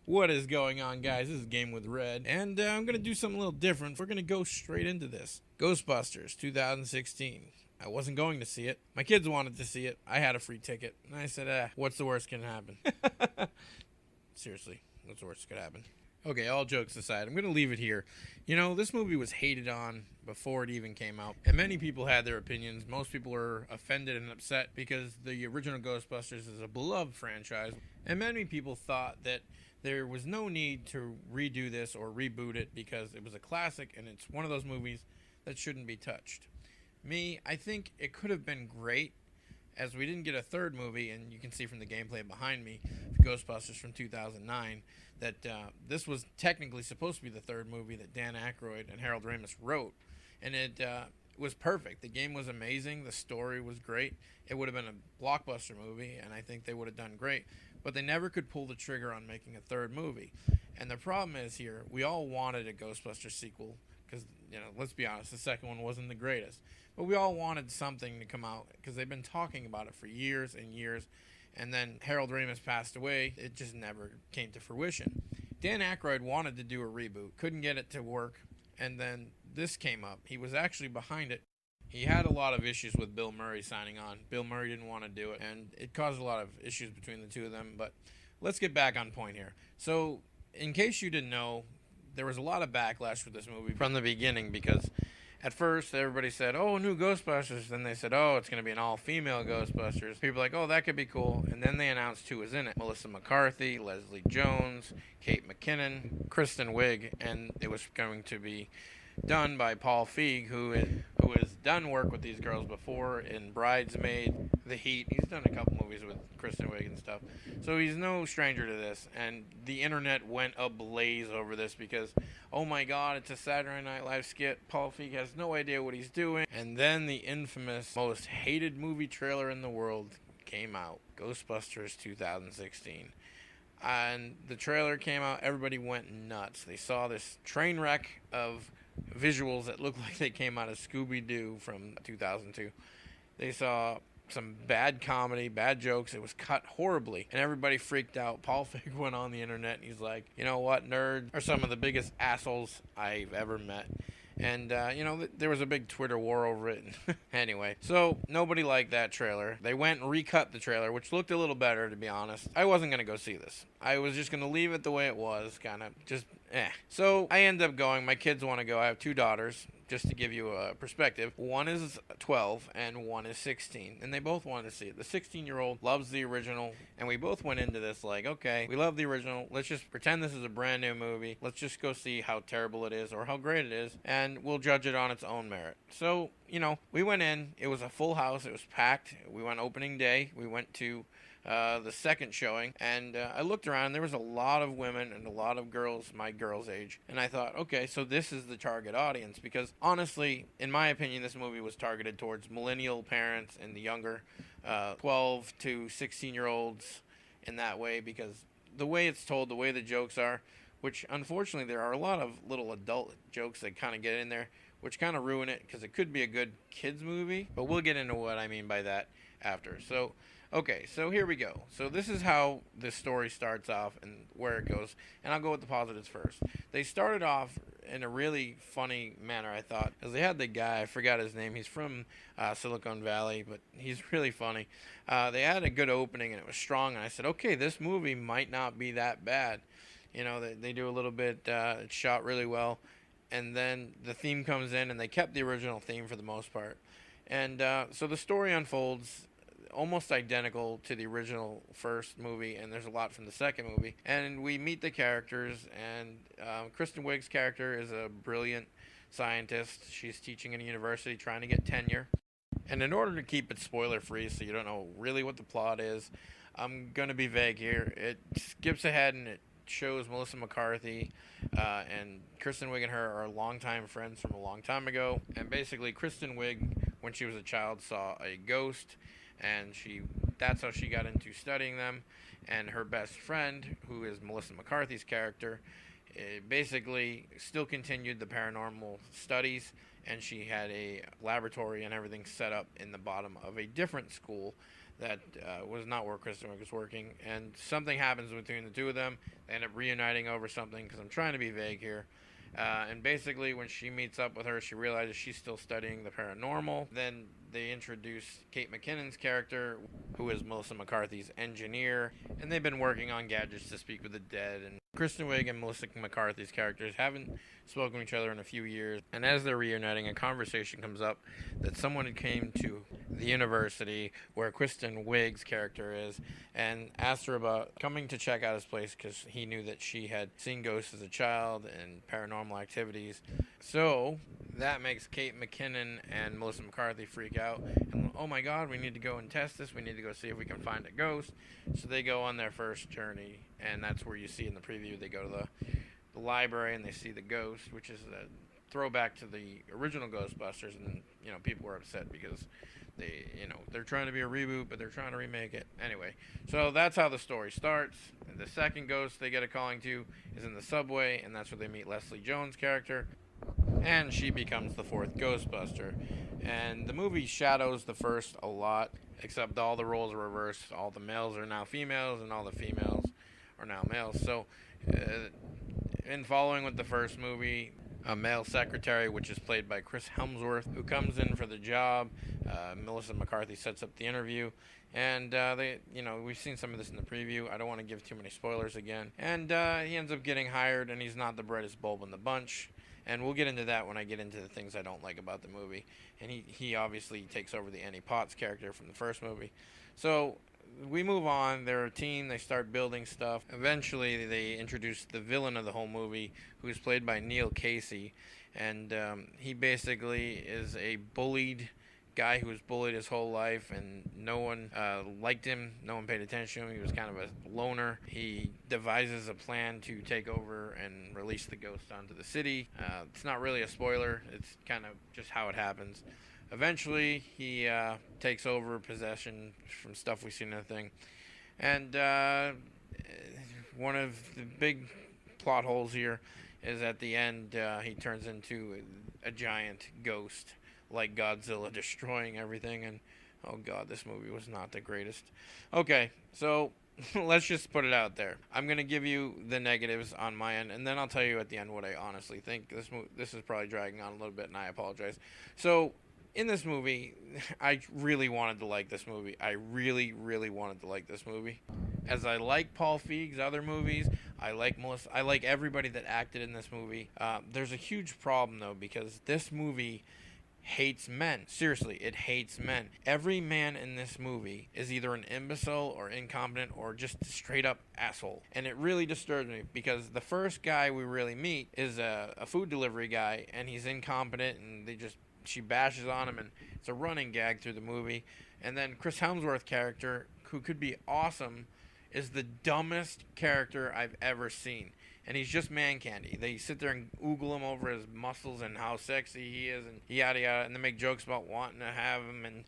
What is going on, guys? This is Game with Red, and I'm going to do something a little different. We're going to go straight into this. Ghostbusters 2016. I wasn't going to see it. My kids wanted to see it. I had a free ticket, and I said, what's the worst can happen? Seriously, what's the worst that could happen? Okay, all jokes aside, I'm going to leave it here. You know, this movie was hated on before it even came out, and many people had their opinions. Most people were offended and upset because the original Ghostbusters is a beloved franchise, and many people thought that there was no need to redo this or reboot it because it was a classic and it's one of those movies that shouldn't be touched. Me, I think it could have been great, as we didn't get a third movie, and you can see from the gameplay behind me, Ghostbusters from 2009, that this was technically supposed to be the third movie that Dan Aykroyd and Harold Ramis wrote, and it was perfect. The game was amazing, the story was great, it would have been a blockbuster movie, and I think they would have done great, but they never could pull the trigger on making a third movie. And the problem is here, we all wanted a Ghostbusters sequel, because, you know, let's be honest, the second one wasn't the greatest. But we all wanted something to come out, because they've been talking about it for years and years, and then Harold Ramis passed away. It just never came to fruition. Dan Aykroyd wanted to do a reboot, couldn't get it to work, and then this came up. He was actually behind it. He had a lot of issues with Bill Murray signing on. Bill Murray didn't want to do it, and it caused a lot of issues between the two of them, but let's get back on point here. So, in case you didn't know, there was a lot of backlash with this movie from the beginning, because at first everybody said, oh, new Ghostbusters. Then they said, oh, it's going to be an all-female Ghostbusters. People were like, oh, that could be cool. And then they announced who was in it. Melissa McCarthy, Leslie Jones, Kate McKinnon, Kristen Wiig, and it was going to be done by Paul Feig, who has done work with these girls before in Bridesmaid, The Heat. He's done a couple movies with Kristen Wiig and stuff. So he's no stranger to this. And the internet went ablaze over this because, oh my God, it's a Saturday Night Live skit. Paul Feig has no idea what he's doing. And then the infamous, most hated movie trailer in the world came out, Ghostbusters 2016. And the trailer came out, everybody went nuts. They saw this train wreck of visuals that looked like they came out of Scooby-Doo from 2002. They saw some bad comedy, bad jokes. It was cut horribly, and everybody freaked out. Paul Feig went on the internet, and he's like, you know what, nerds are some of the biggest assholes I've ever met. And, you know, there was a big Twitter war over it. Anyway, so nobody liked that trailer. They went and recut the trailer, which looked a little better, to be honest. I wasn't going to go see this. I was just going to leave it the way it was, kind of just, So I ended up going. My kids want to go. I have two daughters, just to give you a perspective. One is 12 and one is 16, and they both wanted to see it. The 16-year-old loves the original, and we both went into this like, okay, we love the original. Let's just pretend this is a brand new movie. Let's just go see how terrible it is or how great it is, and we'll judge it on its own merit. So, you know, we went in. It was a full house. It was packed. We went opening day. We went to the second showing, and I looked around. There was a lot of women and a lot of girls my girl's age, and I thought, okay, so this is the target audience, because honestly, in my opinion, this movie was targeted towards millennial parents and the younger 12 to 16 year olds in that way, because the way it's told, the way the jokes are, which unfortunately there are a lot of little adult jokes that kind of get in there, which kind of ruin it, because it could be a good kids movie, but we'll get into what I mean by that after. So okay, so here we go. So this is how the story starts off and where it goes. And I'll go with the positives first. They started off in a really funny manner, I thought, because they had the guy, I forgot his name. He's from Silicon Valley, but he's really funny. They had a good opening, and it was strong. And I said, okay, this movie might not be that bad. You know, they do a little bit, it's shot really well. And then the theme comes in, and they kept the original theme for the most part. And so the story unfolds almost identical to the original first movie, and there's a lot from the second movie. And we meet the characters, and Kristen Wiig's character is a brilliant scientist. She's teaching in a university, trying to get tenure. And in order to keep it spoiler-free, so you don't know really what the plot is, I'm going to be vague here. It skips ahead, and it shows Melissa McCarthy and Kristen Wiig and her are longtime friends from a long time ago. And basically, Kristen Wiig, when she was a child, saw a ghost, and that's how she got into studying them. And her best friend, who is Melissa McCarthy's character, basically still continued the paranormal studies, and she had a laboratory and everything set up in the bottom of a different school that was not where Kristen Wiig was working, and something happens between the two of them. They end up reuniting over something, because I'm trying to be vague here. And basically, when she meets up with her, she realizes she's still studying the paranormal. Then they introduce Kate McKinnon's character, who is Melissa McCarthy's engineer, and they've been working on gadgets to speak with the dead. And Kristen Wiig and Melissa McCarthy's characters haven't spoken to each other in a few years. And as they're reuniting, a conversation comes up that someone came to the university where Kristen Wiig's character is and asked her about coming to check out his place, because he knew that she had seen ghosts as a child and paranormal activities. So that makes Kate McKinnon and Melissa McCarthy freak out, and oh my god, we need to go and test this, we need to go see if we can find a ghost. So they go on their first journey, and that's where you see in the preview, they go to the library and they see the ghost, which is a throwback to the original Ghostbusters. And people were upset because they're trying to be a reboot, but they're trying to remake it anyway. So that's how the story starts. The second ghost they get a calling to is in the subway, and that's where they meet Leslie Jones' character, and she becomes the fourth Ghostbuster. And the movie shadows the first a lot, except all the roles are reversed. All the males are now females, and all the females are now males. So in following with the first movie, a male secretary, which is played by Chris Hemsworth, who comes in for the job. Melissa McCarthy sets up the interview, and we've seen some of this in the preview. I don't want to give too many spoilers again. And he ends up getting hired, and he's not the brightest bulb in the bunch. And we'll get into that when I get into the things I don't like about the movie. And he obviously takes over the Annie Potts character from the first movie. So we move on. They're a team. They start building stuff. Eventually, they introduce the villain of the whole movie, who's played by Neil Casey. And he basically is a bullied guy who was bullied his whole life, and no one liked him. No one paid attention to him. He was kind of a loner. He devises a plan to take over and release the ghost onto the city. It's not really a spoiler. It's kind of just how it happens. Eventually, he takes over possession from stuff we see in the thing. And one of the big plot holes here is at the end, he turns into a giant ghost, like Godzilla, destroying everything. And oh god, this movie was not the greatest. Okay, so let's just put it out there. I'm going to give you the negatives on my end, and then I'll tell you at the end what I honestly think. This is probably dragging on a little bit, and I apologize. So in this movie, I really wanted to like this movie. I really, really wanted to like this movie. As I like Paul Feig's other movies, I like Melissa, I like everybody that acted in this movie. There's a huge problem, though, because this movie hates men. Seriously, it hates men. Every man in this movie is either an imbecile or incompetent or just straight up asshole. And it really disturbs me, because the first guy we really meet is a food delivery guy, and he's incompetent, and she bashes on him, and it's a running gag through the movie. And then Chris Hemsworth character, who could be awesome, is the dumbest character I've ever seen. And he's just man candy. They sit there and oogle him over his muscles and how sexy he is, and yada yada, and they make jokes about wanting to have him and,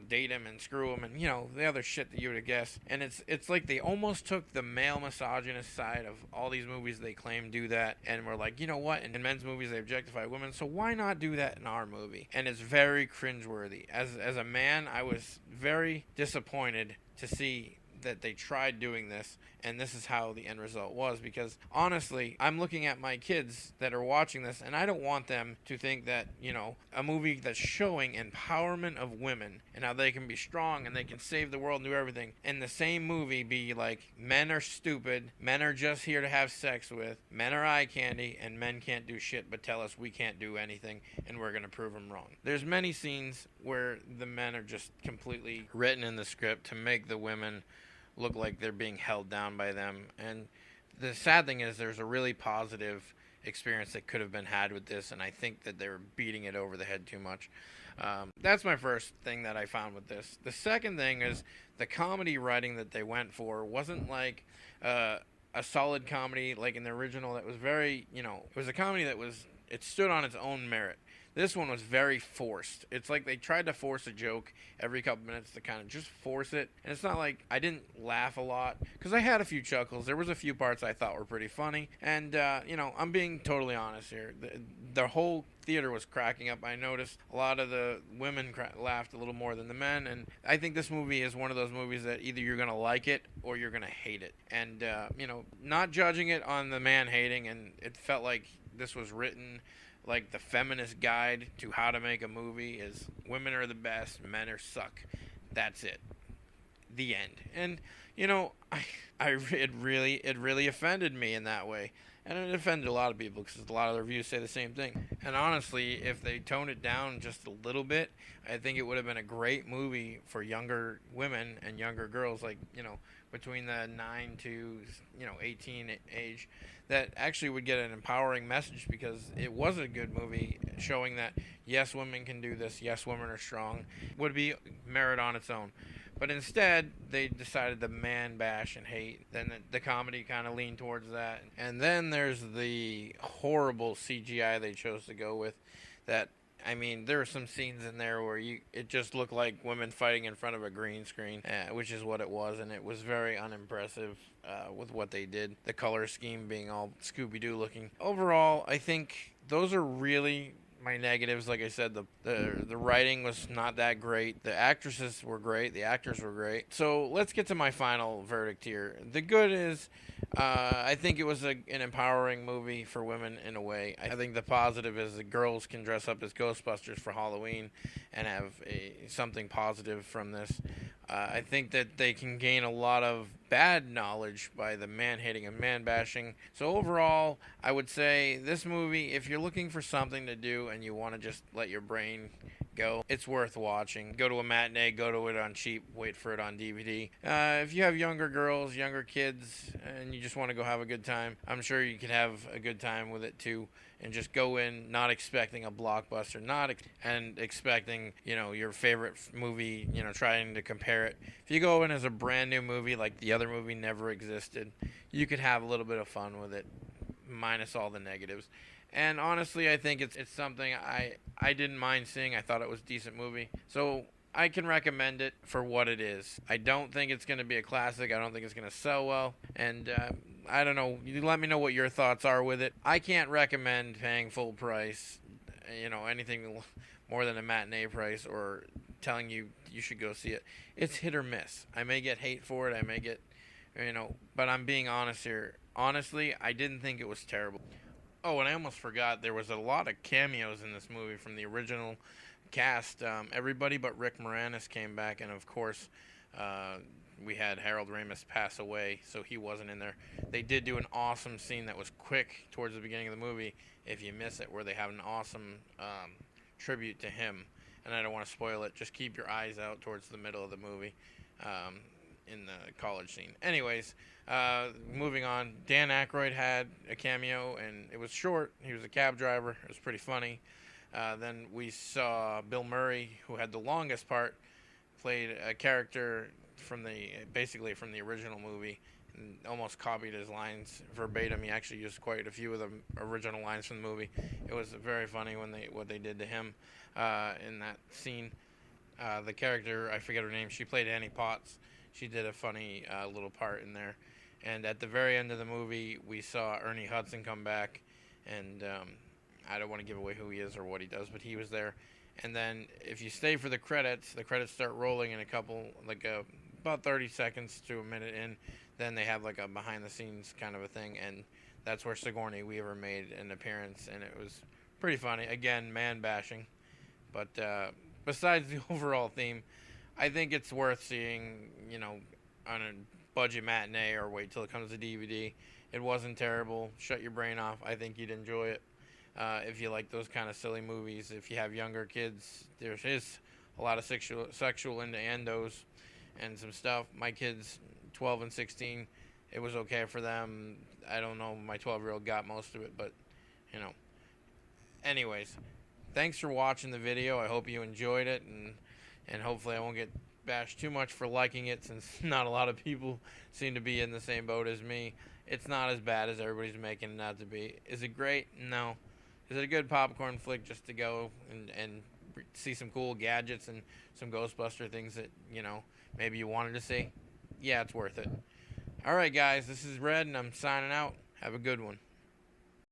date him and screw him, and, the other shit that you would guess. And it's like they almost took the male misogynist side of all these movies they claim do that, and we're like, you know what, in men's movies they objectify women, so why not do that in our movie? And it's very cringeworthy. As a man, I was very disappointed to see that they tried doing this, and this is how the end result was. Because honestly, I'm looking at my kids that are watching this, and I don't want them to think that, a movie that's showing empowerment of women and how they can be strong and they can save the world and do everything, in the same movie be like, men are stupid, men are just here to have sex with, men are eye candy, and men can't do shit but tell us we can't do anything, and we're gonna prove them wrong. There's many scenes where the men are just completely written in the script to make the women look like they're being held down by them. And the sad thing is, there's a really positive experience that could have been had with this, and I think that they were beating it over the head too much. That's my first thing that I found with this. The second thing is the comedy writing that they went for wasn't like a solid comedy like in the original. That was very, it was a comedy that it stood on its own merit. This one was very forced. It's like they tried to force a joke every couple minutes to kind of just force it. And it's not like I didn't laugh a lot because I had a few chuckles. There was a few parts I thought were pretty funny. And, I'm being totally honest here. The whole theater was cracking up. I noticed a lot of the women laughed a little more than the men. And I think this movie is one of those movies that either you're going to like it or you're going to hate it. And, not judging it on the man hating, and it felt like this was written like the feminist guide to how to make a movie is women are the best, men are suck. That's it. The end. And it really offended me in that way. And it offended a lot of people because a lot of the reviews say the same thing. And honestly, if they toned it down just a little bit, I think it would have been a great movie for younger women and younger girls, like, between the 9 to, 18 age, that actually would get an empowering message because it was a good movie showing that, yes, women can do this, yes, women are strong, would be merit on its own. But instead, they decided to man bash and hate. Then the comedy kind of leaned towards that. And then there's the horrible CGI they chose to go with. There are some scenes in there where it just looked like women fighting in front of a green screen, which is what it was. And it was very unimpressive with what they did. The color scheme being all Scooby-Doo looking. Overall, I think those are really my negatives. Like I said, the writing was not that great. The actresses were great. The actors were great. So let's get to my final verdict here. The good is, I think it was an empowering movie for women in a way. I think the positive is the girls can dress up as Ghostbusters for Halloween and have something positive from this. I think that they can gain a lot of bad knowledge by the man-hating and man-bashing. So overall, I would say this movie, if you're looking for something to do and you want to just let your brain go, it's worth watching. Go to a matinee, go to it on cheap, wait for it on DVD. If you have younger girls, younger kids, and you just want to go have a good time, I'm sure you can have a good time with it too. And just go in not expecting a blockbuster, and expecting, your favorite movie, trying to compare it. If you go in as a brand new movie like the other movie never existed, you could have a little bit of fun with it, minus all the negatives. And honestly, I think it's something I didn't mind seeing. I thought it was a decent movie. So I can recommend it for what it is. I don't think it's going to be a classic. I don't think it's going to sell well. And I don't know. You let me know what your thoughts are with it. I can't recommend paying full price, anything more than a matinee price, or telling you should go see it. It's hit or miss. I may get hate for it. I may get, but I'm being honest here. Honestly, I didn't think it was terrible. Oh, and I almost forgot, there was a lot of cameos in this movie from the original cast. Everybody but Rick Moranis came back, and of course, we had Harold Ramis pass away, so he wasn't in there. They did do an awesome scene that was quick towards the beginning of the movie, if you miss it, where they have an awesome tribute to him. And I don't want to spoil it. Just keep your eyes out towards the middle of the movie in the college scene. Anyways, moving on. Dan Aykroyd had a cameo, and it was short. He was a cab driver. It was pretty funny. Then we saw Bill Murray, who had the longest part, played a character from the original movie, and almost copied his lines verbatim. He actually used quite a few of the original lines from the movie. It was very funny what they did to him in that scene. The character, I forget her name, she played Annie Potts. She did a funny little part in there. And at the very end of the movie, we saw Ernie Hudson come back, and I don't want to give away who he is or what he does, but he was there. And then if you stay for the credits start rolling in about 30 seconds to a minute in. Then they have like a behind-the-scenes kind of a thing, and that's where Sigourney Weaver made an appearance, and it was pretty funny. Again, man-bashing. But besides the overall theme, I think it's worth seeing, on a budget matinee or wait till it comes to DVD. It wasn't terrible. Shut your brain off. I think you'd enjoy it. If you like those kind of silly movies. If you have younger kids, there is a lot of sexual innuendos and some stuff. My kids, 12 and 16, it was okay for them. I don't know, my 12-year-old got most of it, but, Anyways, thanks for watching the video. I hope you enjoyed it, and hopefully I won't get bashed too much for liking it, since not a lot of people seem to be in the same boat as me. It's not as bad as everybody's making it out to be. Is it great? No. Is it a good popcorn flick just to go and see some cool gadgets and some Ghostbuster things that, maybe you wanted to see? Yeah, it's worth it. All right, guys, this is Red, and I'm signing out. Have a good one.